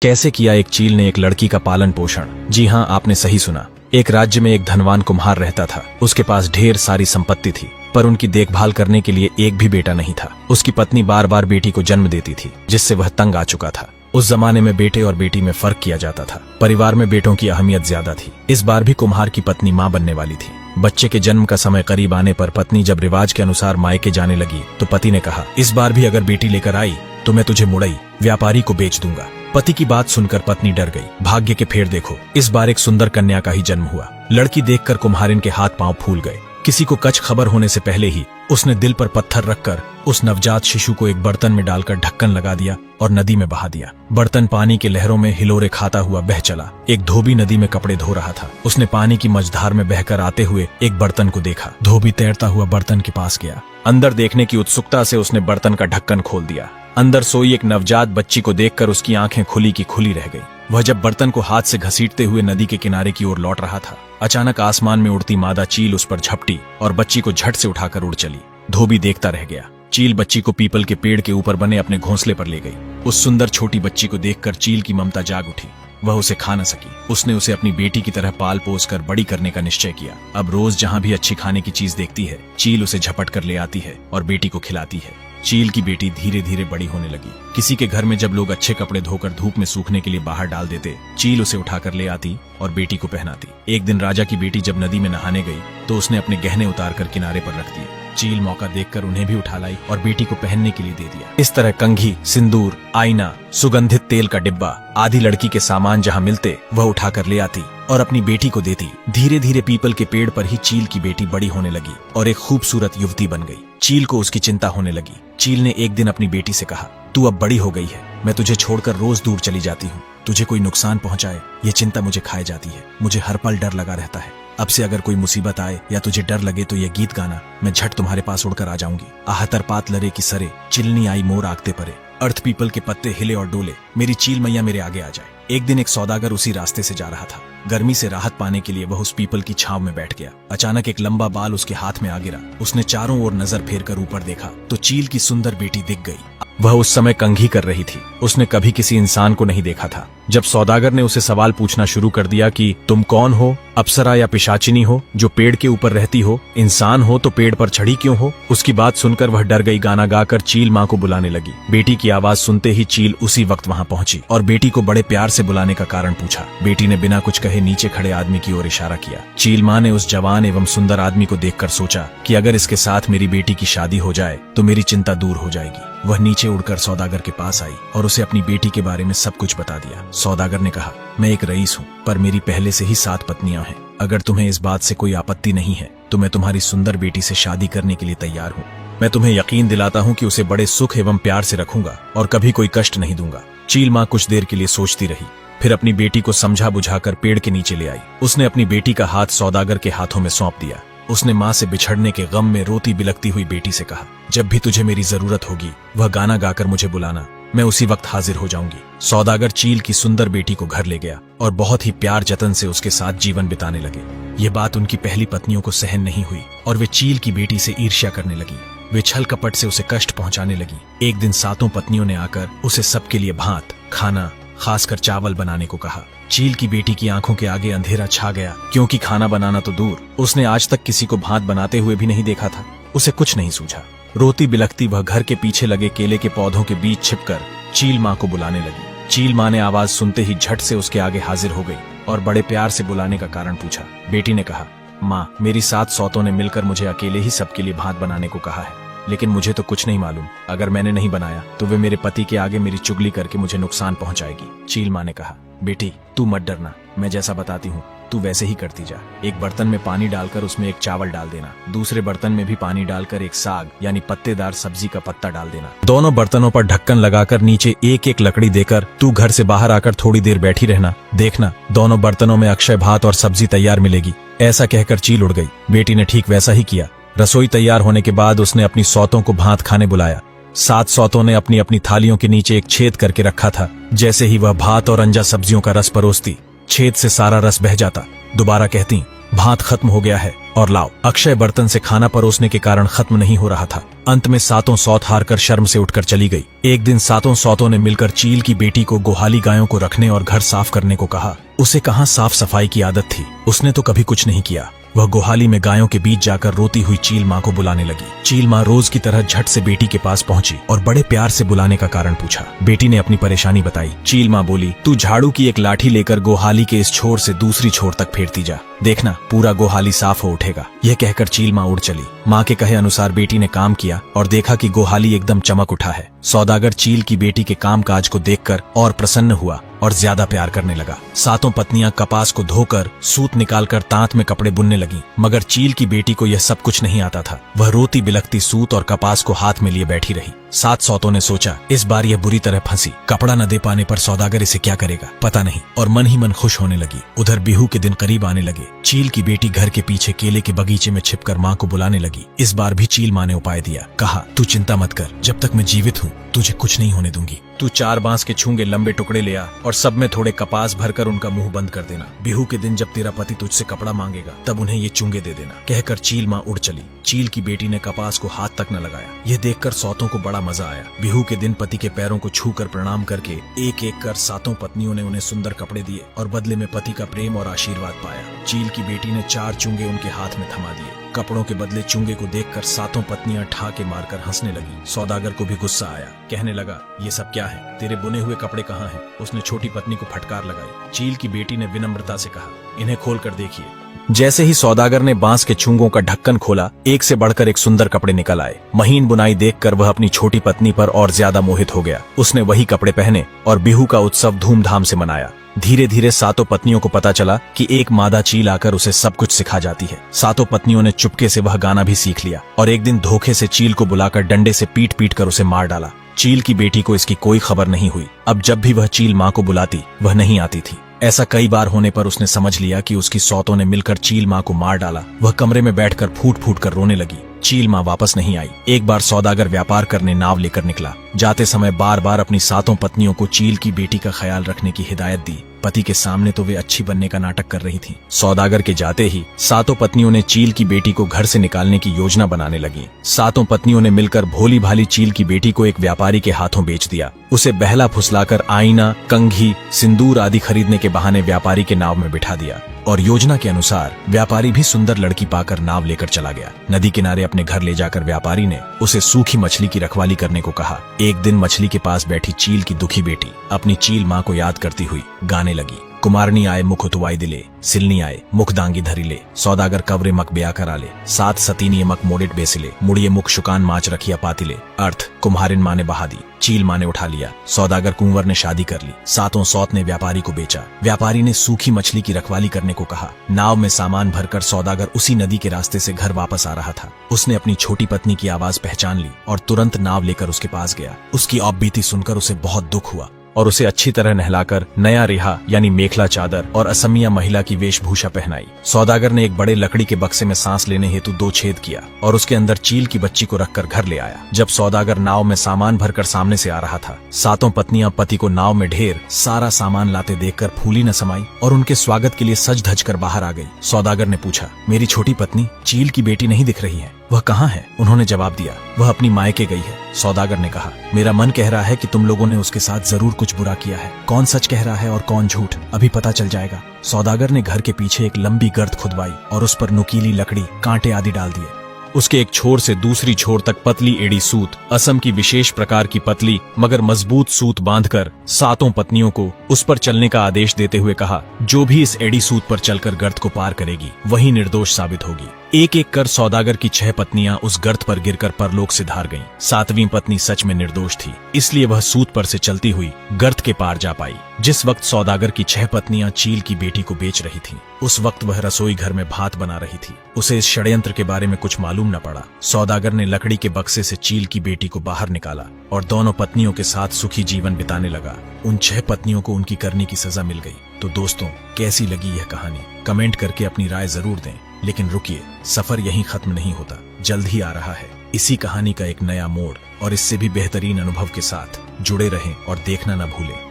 कैसे किया एक चील ने एक लड़की का पालन पोषण। जी हाँ, आपने सही सुना। एक राज्य में एक धनवान कुम्हार रहता था। उसके पास ढेर सारी संपत्ति थी, पर उनकी देखभाल करने के लिए एक भी बेटा नहीं था। उसकी पत्नी बार बार बेटी को जन्म देती थी, जिससे वह तंग आ चुका था। उस जमाने में बेटे और बेटी में फर्क किया जाता था। परिवार में बेटों की अहमियत ज्यादा थी। इस बार भी कुम्हार की पत्नी मां बनने वाली थी। बच्चे के जन्म का समय करीब आने पर पत्नी जब रिवाज के अनुसार मायके जाने लगी तो पति ने कहा, इस बार भी अगर बेटी लेकर आई तो मैं तुझे मुड़ई व्यापारी को बेच दूंगा। पति की बात सुनकर पत्नी डर गई। भाग्य के फेर देखो, इस बार एक सुंदर कन्या का ही जन्म हुआ। लड़की देखकर कुम्हारिन के हाथ पांव फूल गए। किसी को कच खबर होने से पहले ही उसने दिल पर पत्थर रखकर उस नवजात शिशु को एक बर्तन में डालकर ढक्कन लगा दिया और नदी में बहा दिया। बर्तन पानी के लहरों में हिलोरे खाता हुआ बह चला। एक धोबी नदी में कपड़े धो रहा था। उसने पानी की मझधार में बहकर आते हुए एक बर्तन को देखा। धोबी तैरता हुआ बर्तन के पास गया। अंदर देखने की उत्सुकता से उसने बर्तन का ढक्कन खोल दिया। अंदर सोई एक नवजात बच्ची को देखकर उसकी आंखें खुली की खुली रह गई। वह जब बर्तन को हाथ से घसीटते हुए नदी के किनारे की ओर लौट रहा था, अचानक आसमान में उड़ती मादा चील उस पर झपटी और बच्ची को झट से उठाकर उड़ चली। धोबी देखता रह गया। चील बच्ची को पीपल के पेड़ के ऊपर बने अपने घोंसले पर ले गई। उस सुंदर छोटी बच्ची को देखकर चील की ममता जाग उठी। वह उसे खा न सकी। उसने उसे अपनी बेटी की तरह पाल पोस कर बड़ी करने का निश्चय किया। अब रोज जहाँ भी अच्छी खाने की चीज देखती है, चील उसे झपट कर ले आती है और बेटी को खिलाती है। चील की बेटी धीरे धीरे बड़ी होने लगी। किसी के घर में जब लोग अच्छे कपड़े धोकर धूप में सूखने के लिए बाहर डाल देते, चील उसे उठाकर ले आती और बेटी को पहनाती। एक दिन राजा की बेटी जब नदी में नहाने गई तो उसने अपने गहने उतारकर किनारे पर रख दिए। चील मौका देखकर उन्हें भी उठा लाई और बेटी को पहनने के लिए दे दिया। इस तरह कंघी, सिंदूर, आईना, सुगंधित तेल का डिब्बा आदि लड़की के सामान जहाँ मिलते वह उठाकर ले आती और अपनी बेटी को देती। धीरे धीरे पीपल के पेड़ पर ही चील की बेटी बड़ी होने लगी और एक खूबसूरत युवती बन गई। चील को उसकी चिंता होने लगी। चील ने एक दिन अपनी बेटी से कहा, तू अब बड़ी हो गई है, मैं तुझे छोड़कर रोज दूर चली जाती हूँ। तुझे कोई नुकसान पहुँचाए ये चिंता मुझे खाए जाती है। मुझे हर पल डर लगा रहता है। अब से अगर कोई मुसीबत आए या तुझे डर लगे तो ये गीत गाना, मैं झट तुम्हारे पास उड़कर आ जाऊंगी। आहतर पात लरे की सरे, चिलनी आई मोर आगते परे। अर्थ पीपल के पत्ते हिले और डोले, मेरी चील मैया मेरे आगे आ जाए। एक दिन एक सौदागर उसी रास्ते से जा रहा था। गर्मी से राहत पाने के लिए वह उस पीपल की छांव में बैठ गया। अचानक एक लंबा बाल उसके हाथ में आ गिरा। उसने चारों ओर नजर फेरकर ऊपर देखा तो चील की सुंदर बेटी दिख गई। वह उस समय कंघी कर रही थी। उसने कभी किसी इंसान को नहीं देखा था। जब सौदागर ने उसे सवाल पूछना शुरू कर दिया कि तुम कौन हो, अप्सरा या पिशाचिनी हो जो पेड़ के ऊपर रहती हो, इंसान हो तो पेड़ पर चढ़ी क्यों हो, उसकी बात सुनकर वह डर गई। गाना गाकर चील माँ को बुलाने लगी। बेटी की आवाज सुनते ही चील उसी वक्त वहाँ पहुंची और बेटी को बड़े प्यार से बुलाने का कारण पूछा। बेटी ने बिना कुछ कहे नीचे खड़े आदमी की ओर इशारा किया। चील माँ ने उस जवान एवं सुंदर आदमी को देखकर सोचा कि अगर इसके साथ मेरी बेटी की शादी हो जाए तो मेरी चिंता दूर हो जाएगी। वह नीचे उड़कर सौदागर के पास आई और उसे अपनी बेटी के बारे में सब कुछ बता दिया। सौदागर ने कहा, मैं एक रईस हूँ, पर मेरी पहले से ही 7 पत्नियां हैं। अगर तुम्हें इस बात से कोई आपत्ति नहीं है तो मैं तुम्हारी सुंदर बेटी से शादी करने के लिए तैयार हूँ। मैं तुम्हें यकीन दिलाता हूँ कि उसे बड़े सुख एवं प्यार से रखूंगा और कभी कोई कष्ट नहीं दूंगा। चील माँ कुछ देर के लिए सोचती रही, फिर अपनी बेटी को समझा बुझाकर पेड़ के नीचे ले आई। उसने अपनी बेटी का हाथ सौदागर के हाथों में सौंप दिया। उसने माँ से बिछड़ने के गम में रोती बिलखती हुई बेटी से कहा, जब भी तुझे मेरी जरूरत होगी वह गाना गाकर मुझे बुलाना, मैं उसी वक्त हाजिर हो जाऊंगी। सौदागर चील की सुंदर बेटी को घर ले गया और बहुत ही प्यार जतन से उसके साथ जीवन बिताने लगे। ये बात उनकी पहली पत्नियों को सहन नहीं हुई और वे चील की बेटी से ईर्ष्या करने लगी। वे छल कपट से उसे कष्ट पहुंचाने लगी। एक दिन 7 पत्नियों ने आकर उसे सबके लिए भात, खाना, खासकर चावल बनाने को कहा। चील की बेटी की आंखों के आगे अंधेरा छा गया, क्योंकि खाना बनाना तो दूर, उसने आज तक किसी को भात बनाते हुए भी नहीं देखा था। उसे कुछ नहीं सूझा। रोती बिलखती वह घर के पीछे लगे केले के पौधों के बीच छिपकर चील माँ को बुलाने लगी। चील माँ ने आवाज सुनते ही झट से उसके आगे हाजिर हो गई और बड़े प्यार से बुलाने का कारण पूछा। बेटी ने कहा, माँ, मेरी 7 सौतों ने मिलकर मुझे अकेले ही सबके लिए भात बनाने को कहा है, लेकिन मुझे तो कुछ नहीं मालूम। अगर मैंने नहीं बनाया तो वे मेरे पति के आगे मेरी चुगली करके मुझे नुकसान पहुंचाएगी। चील माँ ने कहा, बेटी तू मत डरना, मैं जैसा बताती हूँ तू वैसे ही करती जा। एक बर्तन में पानी डालकर उसमें एक चावल डाल देना, दूसरे बर्तन में भी पानी डालकर एक साग यानी पत्तेदार सब्जी का पत्ता डाल देना। दोनों बर्तनों पर ढक्कन लगाकर नीचे एक एक लकड़ी देकर तू घर से बाहर आकर थोड़ी देर बैठी रहना। देखना दोनों बर्तनों में अक्षय भात और सब्जी तैयार मिलेगी। ऐसा कहकर चील उड़ गई। बेटी ने ठीक वैसा ही किया। रसोई तैयार होने के बाद उसने अपनी सौतों को भात खाने बुलाया। 7 सौतों ने अपनी अपनी थालियों के नीचे एक छेद करके रखा था। जैसे ही वह भात और अंजा सब्जियों का रस परोसती, छेद से सारा रस बह जाता। दोबारा कहती, भात खत्म हो गया है और लाओ। अक्षय बर्तन से खाना परोसने के कारण खत्म नहीं हो रहा था। अंत में सातों सौत हार कर शर्म से उठकर चली गई। एक दिन सातों सौतों ने मिलकर चील की बेटी को गोहाली गायों को रखने और घर साफ करने को कहा। उसे कहाँ साफ सफाई की आदत थी, उसने तो कभी कुछ नहीं किया। वह गोहाली में गायों के बीच जाकर रोती हुई चील माँ को बुलाने लगी। चील माँ रोज की तरह झट से बेटी के पास पहुंची और बड़े प्यार से बुलाने का कारण पूछा। बेटी ने अपनी परेशानी बताई। चील माँ बोली, तू झाड़ू की एक लाठी लेकर गोहाली के इस छोर से दूसरी छोर तक फेरती जा, देखना पूरा गोहाली साफ हो उठेगा। यह कहकर चील माँ उड़ चली। माँ के कहे अनुसार बेटी ने काम किया और देखा कि गोहाली एकदम चमक उठा है। सौदागर चील की बेटी के काम काज को देखकर और प्रसन्न हुआ और ज्यादा प्यार करने लगा। सातों पत्नियां कपास को धोकर सूत निकालकर तांत में कपड़े बुनने लगी, मगर चील की बेटी को यह सब कुछ नहीं आता था। वह रोती बिलखती सूत और कपास को हाथ में लिए बैठी रही। सात सौतों ने सोचा, इस बार यह बुरी तरह फंसी। कपड़ा न दे पाने पर सौदागर इसे क्या करेगा पता नहीं, और मन ही मन खुश होने लगी। उधर बिहू के दिन करीब आने लगे। चील की बेटी घर के पीछे केले के बगीचे में छिपकर माँ को बुलाने लगी। इस बार भी चील माँ ने उपाय दिया। कहा, तू चिंता मत कर, जब तक मैं जीवित हूँ तुझे कुछ नहीं होने दूंगी। तू 4 बांस के छूंगे लंबे टुकड़े ले आ और सब में थोड़े कपास भरकर उनका मुंह बंद कर देना। बिहू के दिन जब तेरा पति तुझसे कपड़ा मांगेगा तब उन्हें ये चूंगे दे देना। कहकर चील माँ उड़ चली। चील की बेटी ने कपास को हाथ तक न लगाया। यह देखकर सौतों को बड़ा मजा आया। बिहू के दिन पति के पैरों को छूकर प्रणाम करके एक एक कर सातों पत्नियों ने उन्हें सुंदर कपड़े दिए और बदले में पति का प्रेम और आशीर्वाद पाया। चील की बेटी ने 4 चूंगे उनके हाथ में थमा दिए। कपड़ों के बदले चूंगे को देखकर सातों पत्नियां ठाके मारकर हंसने लगी। सौदागर को भी गुस्सा आया। कहने लगा, ये सब क्या है, तेरे बुने हुए कपड़े कहाँ हैं? उसने छोटी पत्नी को फटकार लगाई। चील की बेटी ने विनम्रता से कहा, इन्हें खोल कर देखिए। जैसे ही सौदागर ने बांस के छूंगों का ढक्कन खोला, एक से बढ़कर एक सुंदर कपड़े निकल आए। महीन बुनाई देखकर वह अपनी छोटी पत्नी पर और ज्यादा मोहित हो गया। उसने वही कपड़े पहने और बिहू का उत्सव धूमधाम से मनाया। धीरे धीरे सातों पत्नियों को पता चला कि एक मादा चील आकर उसे सब कुछ सिखा जाती है। सातों पत्नियों ने चुपके से वह गाना भी सीख लिया और एक दिन धोखे से चील को बुलाकर डंडे से पीट पीट कर उसे मार डाला। चील की बेटी को इसकी कोई खबर नहीं हुई। अब जब भी वह चील माँ को बुलाती वह नहीं आती थी। ऐसा कई बार होने पर उसने समझ लिया कि उसकी सौतों ने मिलकर चील माँ को मार डाला। वह कमरे में बैठकर फूट फूट कर रोने लगी। चील माँ वापस नहीं आई। एक बार सौदागर व्यापार करने नाव लेकर निकला। जाते समय बार बार अपनी सातों पत्नियों को चील की बेटी का ख्याल रखने की हिदायत दी। पति के सामने तो वे अच्छी बनने का नाटक कर रही थीं। सौदागर के जाते ही सातों पत्नियों ने चील की बेटी को घर से निकालने की योजना बनाने लगी। सातों पत्नियों ने मिलकर भोली भाली चील की बेटी को एक व्यापारी के हाथों बेच दिया। उसे बहला फुसलाकर आईना, कंघी, सिंदूर आदि खरीदने के बहाने व्यापारी के नाव में बिठा दिया और योजना के अनुसार व्यापारी भी सुंदर लड़की पाकर नाव लेकर चला गया। नदी किनारे अपने घर ले जाकर व्यापारी ने उसे सूखी मछली की रखवाली करने को कहा। एक दिन मछली के पास बैठी चील की दुखी बेटी अपनी चील माँ को याद करती हुई गाने लगी। कुमारनी आए मुख उतवाई दिले, सिलनी आए मुख दांगी धरिले, सौदागर कवरे मक ब्या कराले, 7 सतीनी मक मोडिट बेसिले, मुड़िए मुख शुकान माच रखिया पातिले। अर्थ, कुम्हारिन माँ ने बहा दी, चील माँ ने उठा लिया। सौदागर कुंवर ने शादी कर ली। सातों सौत ने व्यापारी को बेचा। व्यापारी ने सूखी मछली की रखवाली करने को कहा। नाव में सामान भरकर सौदागर उसी नदी के रास्ते से घर वापस आ रहा था। उसने अपनी छोटी पत्नी की आवाज पहचान ली और तुरंत नाव लेकर उसके पास गया। उसकी औपबीती सुनकर उसे बहुत दुख हुआ और उसे अच्छी तरह नहलाकर नया रिहा यानी मेखला चादर और असमिया महिला की वेशभूषा पहनाई। सौदागर ने एक बड़े लकड़ी के बक्से में सांस लेने हेतु 2 छेद किया और उसके अंदर चील की बच्ची को रखकर घर ले आया। जब सौदागर नाव में सामान भरकर सामने से आ रहा था, सातों पत्नियां पति को नाव में ढेर सारा सामान लाते देखकर फूली न समाई और उनके स्वागत के लिए सज धज कर बाहर आ गई। सौदागर ने पूछा, मेरी छोटी पत्नी चील की बेटी नहीं दिख रही है, वह कहाँ है? उन्होंने जवाब दिया, वह अपनी मायके गई है। सौदागर ने कहा, मेरा मन कह रहा है कि तुम लोगों ने उसके साथ जरूर कुछ बुरा किया है। कौन सच कह रहा है और कौन झूठ, अभी पता चल जाएगा। सौदागर ने घर के पीछे एक लंबी गर्त खुदवाई और उस पर नुकीली लकड़ी, कांटे आदि डाल दिए। उसके एक छोर से दूसरी छोर तक पतली एड़ी सूत, असम की विशेष प्रकार की पतली मगर मजबूत सूत बांधकर सातों पत्नियों को उस पर चलने का आदेश देते हुए कहा, जो भी इस एड़ी सूत पर चलकर गर्त को पार करेगी वही निर्दोष साबित होगी। एक एक कर सौदागर की 6 पत्नियां उस गर्त पर गिरकर परलोक से धार गईं। 7वीं पत्नी सच में निर्दोष थी, इसलिए वह सूत पर से चलती हुई गर्त के पार जा पाई। जिस वक्त सौदागर की 6 पत्नियां चील की बेटी को बेच रही थीं, उस वक्त वह रसोई घर में भात बना रही थी। उसे इस षड्यंत्र के बारे में कुछ मालूम न पड़ा। सौदागर ने लकड़ी के बक्से से चील की बेटी को बाहर निकाला और दोनों पत्नियों के साथ सुखी जीवन बिताने लगा। उन 6 पत्नियों को उनकी करनी की सजा मिल गई। तो दोस्तों, कैसी लगी यह कहानी? कमेंट करके अपनी राय जरूर दें। लेकिन रुकिए, सफर यहीं खत्म नहीं होता, जल्द ही आ रहा है इसी कहानी का एक नया मोड़ और इससे भी बेहतरीन अनुभव के साथ। जुड़े रहें और देखना न भूलें।